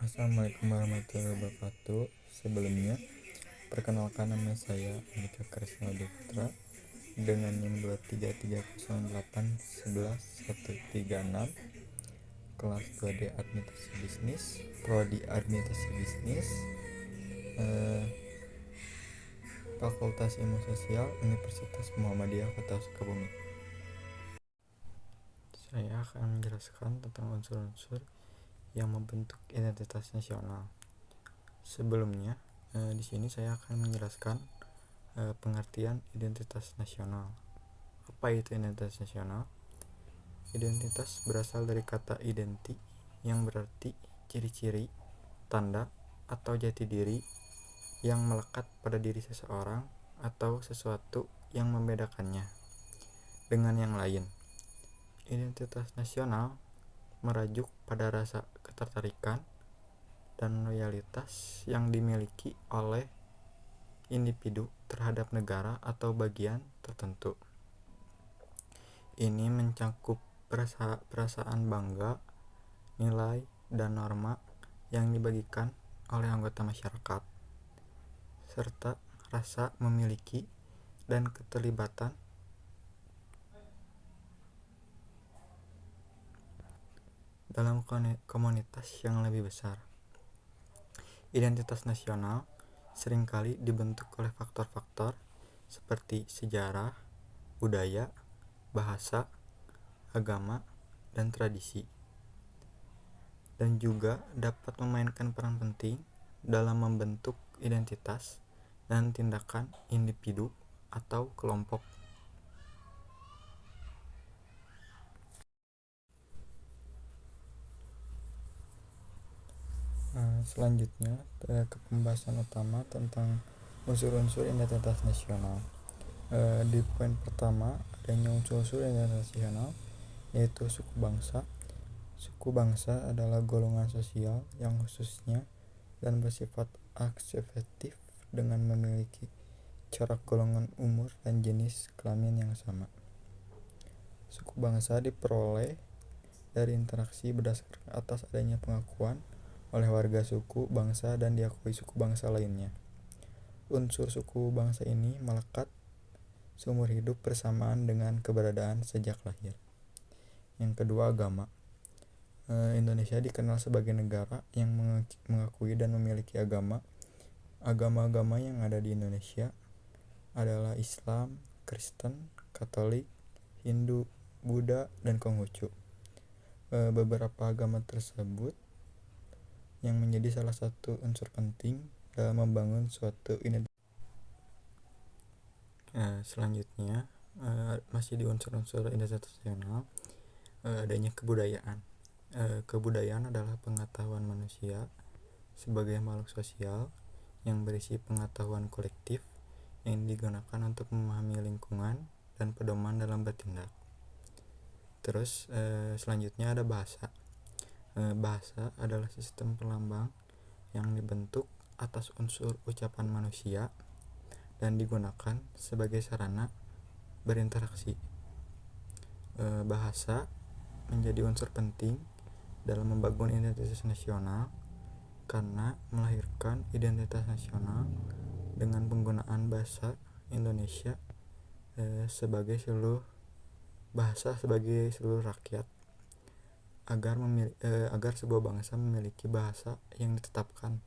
Assalamualaikum warahmatullahi wabarakatuh. Sebelumnya, perkenalkan nama saya Andika Krisnawadi Putra dengan NIM 23308111136, kelas 2D Administrasi Bisnis, Prodi Administrasi Bisnis, Fakultas Ilmu Sosial, Universitas Muhammadiyah Kota Sukabumi. Saya akan menjelaskan tentang unsur-unsur yang membentuk identitas nasional. Sebelumnya, di sini saya akan menjelaskan pengertian identitas nasional. Apa itu identitas nasional? Identitas berasal dari kata identi yang berarti ciri-ciri, tanda, atau jati diri yang melekat pada diri seseorang atau sesuatu yang membedakannya dengan yang lain. Identitas nasional merajuk pada rasa ketertarikan dan loyalitas yang dimiliki oleh individu terhadap negara atau bagian tertentu. Ini mencakup perasaan bangga, nilai, dan norma yang dibagikan oleh anggota masyarakat, serta rasa memiliki dan keterlibatan dalam komunitas yang lebih besar. Identitas nasional seringkali dibentuk oleh faktor-faktor seperti sejarah, budaya, bahasa, agama, dan tradisi, dan juga dapat memainkan peran penting dalam membentuk identitas dan tindakan individu atau kelompok. Selanjutnya ke pembahasan utama tentang unsur-unsur identitas nasional. Di poin pertama, adanya unsur-unsur identitas nasional yaitu suku bangsa. Suku bangsa adalah golongan sosial yang khususnya dan bersifat akseptif dengan memiliki corak golongan umur dan jenis kelamin yang sama. Suku bangsa diperoleh dari interaksi berdasarkan atas adanya pengakuan oleh warga suku bangsa dan diakui suku bangsa lainnya. Unsur suku bangsa ini melekat seumur hidup bersamaan dengan keberadaan sejak lahir. Yang kedua, agama. Indonesia dikenal sebagai negara yang mengakui dan memiliki agama. Agama-agama yang ada di Indonesia adalah Islam, Kristen, Katolik, Hindu, Buddha, dan Konghucu. Beberapa agama tersebut yang menjadi salah satu unsur penting dalam membangun suatu identitas. Selanjutnya, masih di unsur-unsur identitas nasional, adanya kebudayaan. Kebudayaan adalah pengetahuan manusia sebagai makhluk sosial yang berisi pengetahuan kolektif yang digunakan untuk memahami lingkungan dan pedoman dalam bertindak. Terus selanjutnya ada bahasa. Bahasa adalah sistem perlambang yang dibentuk atas unsur ucapan manusia dan digunakan sebagai sarana berinteraksi. Bahasa menjadi unsur penting dalam membangun identitas nasional karena melahirkan identitas nasional dengan penggunaan bahasa Indonesia sebagai seluruh rakyat agar sebuah bangsa memiliki bahasa yang ditetapkan.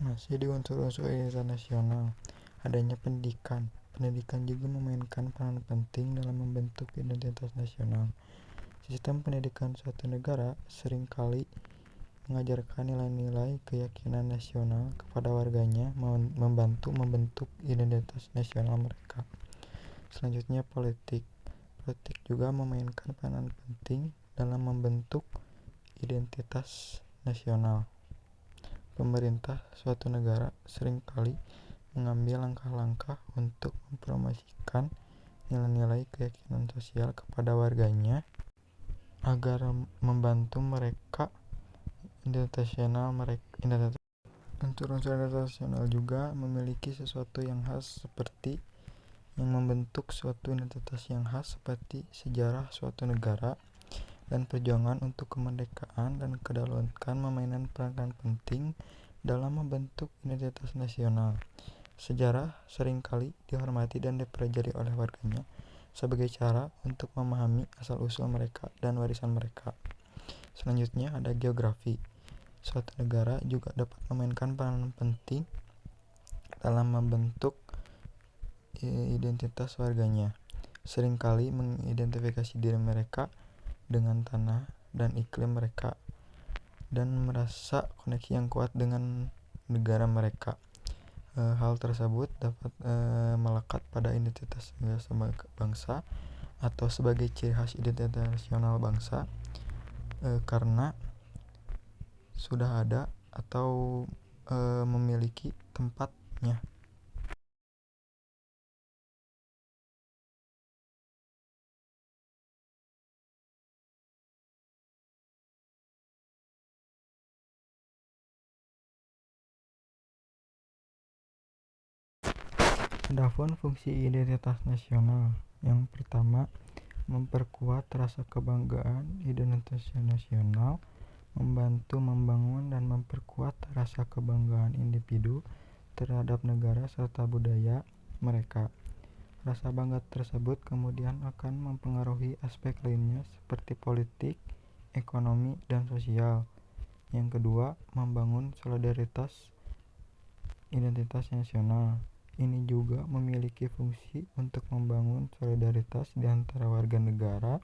Masih di unsur-unsur identitas nasional, adanya pendidikan. Pendidikan juga memainkan peran penting dalam membentuk identitas nasional. Sistem pendidikan suatu negara seringkali mengajarkan nilai-nilai keyakinan nasional kepada warganya, membantu membentuk identitas nasional mereka. Selanjutnya, politik. Politik juga memainkan peran penting dalam membentuk identitas nasional. Pemerintah suatu negara seringkali mengambil langkah-langkah untuk mempromosikan nilai-nilai keyakinan sosial kepada warganya agar membantu mereka Unsur-unsur identitas nasional juga memiliki sesuatu yang khas seperti yang membentuk suatu identitas yang khas seperti sejarah suatu negara dan perjuangan untuk kemerdekaan dan kedaulatan memainkan peranan penting dalam membentuk identitas nasional. Sejarah seringkali dihormati dan dipelajari oleh warganya sebagai cara untuk memahami asal-usul mereka dan warisan mereka. Selanjutnya ada geografi. Suatu negara juga dapat memainkan peranan penting dalam membentuk identitas warganya. Seringkali mengidentifikasi diri mereka dengan tanah dan iklim mereka dan merasa koneksi yang kuat dengan negara mereka. Hal tersebut dapat melekat pada identitas sebagai bangsa atau sebagai ciri khas identitas nasional bangsa karena sudah ada atau memiliki tempatnya. Adapun fungsi identitas nasional, yang pertama, memperkuat rasa kebanggaan identitas nasional, membantu membangun dan memperkuat rasa kebanggaan individu terhadap negara serta budaya mereka. Rasa bangga tersebut kemudian akan mempengaruhi aspek lainnya seperti politik, ekonomi, dan sosial. Yang kedua, membangun solidaritas identitas nasional. Ini juga memiliki fungsi untuk membangun solidaritas di antara warga negara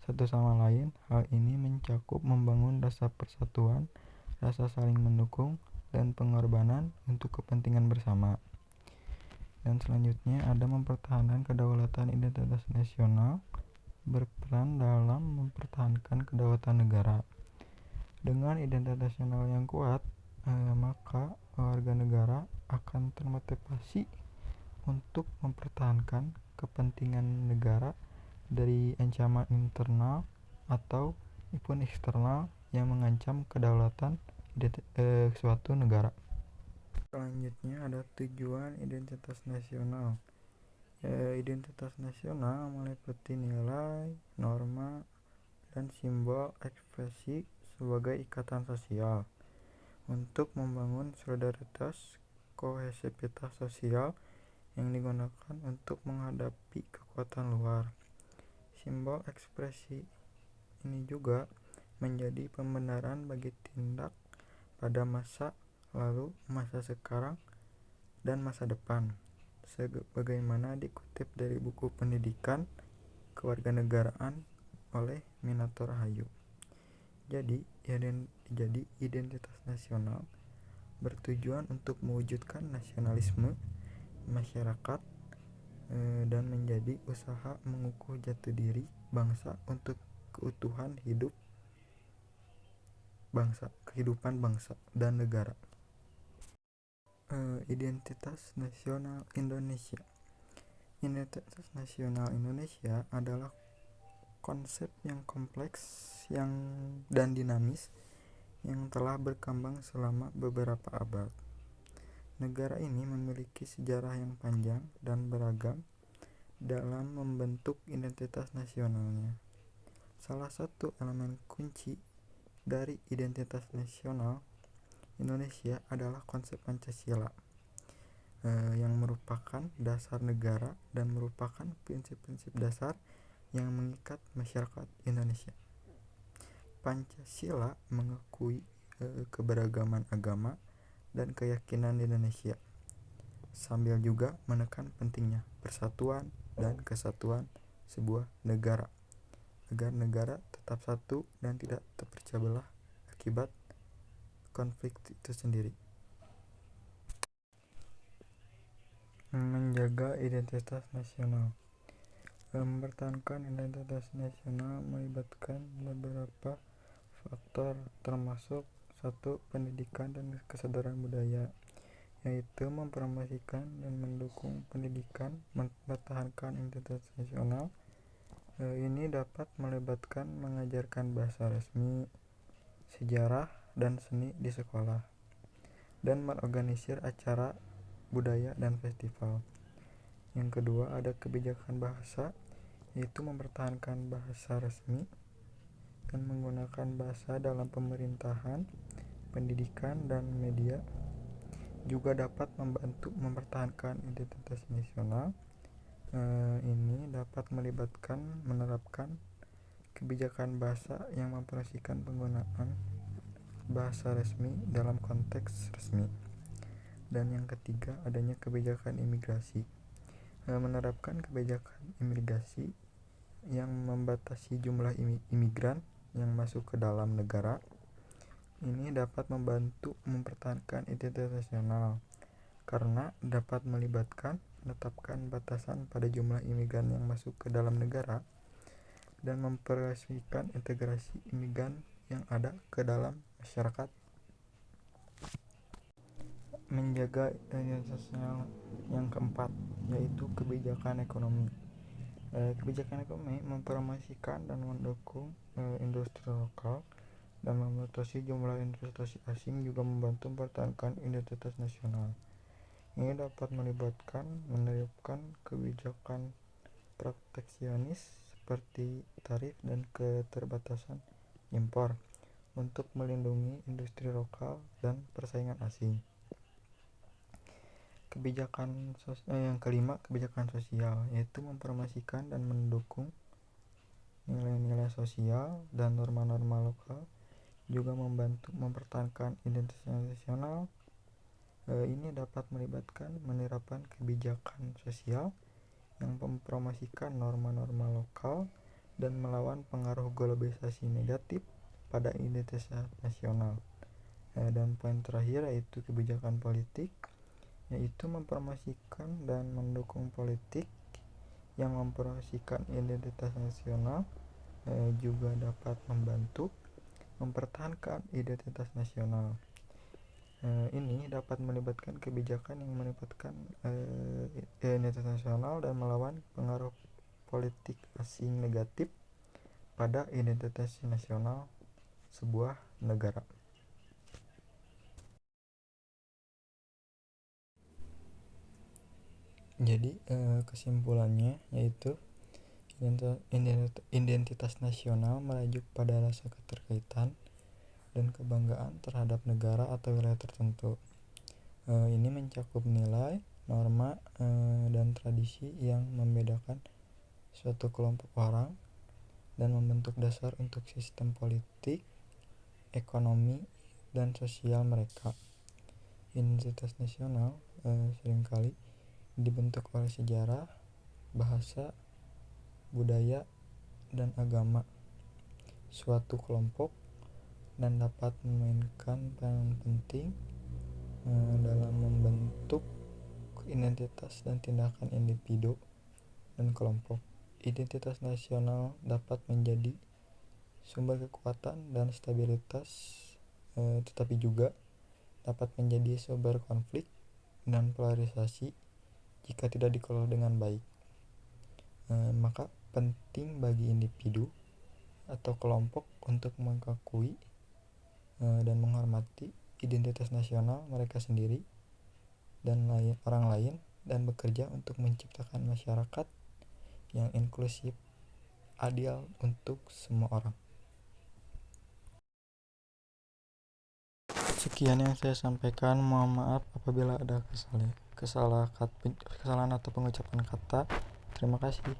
satu sama lain. Hal ini mencakup membangun rasa persatuan, rasa saling mendukung, dan pengorbanan untuk kepentingan bersama. Dan selanjutnya ada mempertahankan kedaulatan identitas nasional, berperan dalam mempertahankan kedaulatan negara. Dengan identitas nasional yang kuat, maka warga negara akan termotivasi untuk mempertahankan kepentingan negara dari ancaman internal ataupun eksternal yang mengancam kedaulatan suatu negara. Selanjutnya ada tujuan identitas nasional. Identitas nasional meliputi nilai, norma, dan simbol ekspresi sebagai ikatan sosial untuk membangun solidaritas kohesivitas sosial yang digunakan untuk menghadapi kekuatan luar. Simbol ekspresi ini juga menjadi pembenaran bagi tindak pada masa lalu, masa sekarang, dan masa depan, sebagaimana dikutip dari buku Pendidikan Kewarganegaraan oleh Minato Rahayu. Jadi identitas nasional bertujuan untuk mewujudkan nasionalisme masyarakat dan menjadi usaha mengukuh jati diri bangsa untuk keutuhan kehidupan bangsa dan negara. Identitas nasional Indonesia. Identitas nasional Indonesia adalah konsep yang kompleks dan dinamis yang telah berkembang selama beberapa abad. Negara ini memiliki sejarah yang panjang dan beragam dalam membentuk identitas nasionalnya. Salah satu elemen kunci dari identitas nasional Indonesia adalah konsep Pancasila, yang merupakan dasar negara dan merupakan prinsip-prinsip dasar yang mengikat masyarakat Indonesia. Pancasila mengakui keberagaman agama dan keyakinan di Indonesia, sambil juga menekan pentingnya persatuan dan kesatuan sebuah negara, agar negara tetap satu dan tidak terpecah belah akibat konflik itu sendiri. Menjaga identitas nasional. Mempertahankan identitas nasional melibatkan beberapa faktor, termasuk 1. Pendidikan dan kesadaran budaya, yaitu mempromosikan dan mendukung pendidikan mempertahankan identitas nasional. Ini dapat melibatkan mengajarkan bahasa resmi, sejarah, dan seni di sekolah, dan mengorganisir acara budaya dan festival. Yang kedua ada kebijakan bahasa, yaitu mempertahankan bahasa resmi dan menggunakan bahasa dalam pemerintahan, pendidikan, dan media juga dapat membantu mempertahankan identitas nasional. Ini dapat melibatkan menerapkan kebijakan bahasa yang memperhatikan penggunaan bahasa resmi dalam konteks resmi. Dan yang ketiga, adanya kebijakan imigrasi. Menerapkan kebijakan imigrasi yang membatasi jumlah imigran yang masuk ke dalam negara. Ini dapat membantu mempertahankan identitas nasional karena dapat melibatkan menetapkan batasan pada jumlah imigran yang masuk ke dalam negara dan memperhatikan integrasi imigran yang ada ke dalam masyarakat. Menjaga identitas nasional yang keempat, yaitu kebijakan ekonomi. Kebijakan ekonomi mempromosikan dan mendukung industri lokal dan membatasi jumlah investasi asing juga membantu mempertahankan identitas nasional. Ini dapat melibatkan menerapkan kebijakan proteksionis seperti tarif dan keterbatasan impor untuk melindungi industri lokal dan persaingan asing. Yang kelima, kebijakan sosial, yaitu mempromosikan dan mendukung nilai-nilai sosial dan norma-norma lokal juga membantu mempertahankan identitas nasional. Ini dapat melibatkan menerapkan kebijakan sosial yang mempromosikan norma-norma lokal dan melawan pengaruh globalisasi negatif pada identitas nasional. Dan poin terakhir yaitu kebijakan politik, yaitu mempromosikan dan mendukung politik yang mempromosikan identitas nasional juga dapat membantu mempertahankan identitas nasional. Ini dapat melibatkan kebijakan yang melibatkan identitas nasional dan melawan pengaruh politik asing negatif pada identitas nasional sebuah negara. Jadi kesimpulannya yaitu identitas nasional merujuk pada rasa keterkaitan dan kebanggaan terhadap negara atau wilayah tertentu. Ini mencakup nilai, norma, dan tradisi yang membedakan suatu kelompok orang dan membentuk dasar untuk sistem politik, ekonomi, dan sosial mereka. Identitas nasional seringkali dibentuk oleh sejarah, bahasa, budaya, dan agama suatu kelompok dan dapat memainkan peran penting dalam membentuk identitas dan tindakan individu dan kelompok. Identitas nasional dapat menjadi sumber kekuatan dan stabilitas, tetapi juga dapat menjadi sumber konflik dan polarisasi jika tidak dikelola dengan baik. Maka penting bagi individu atau kelompok untuk mengakui dan menghormati identitas nasional mereka sendiri dan orang lain dan bekerja untuk menciptakan masyarakat yang inklusif, adil untuk semua orang. Sekian yang saya sampaikan. Mohon maaf apabila ada kesalahan atau pengucapan kata. Terima kasih.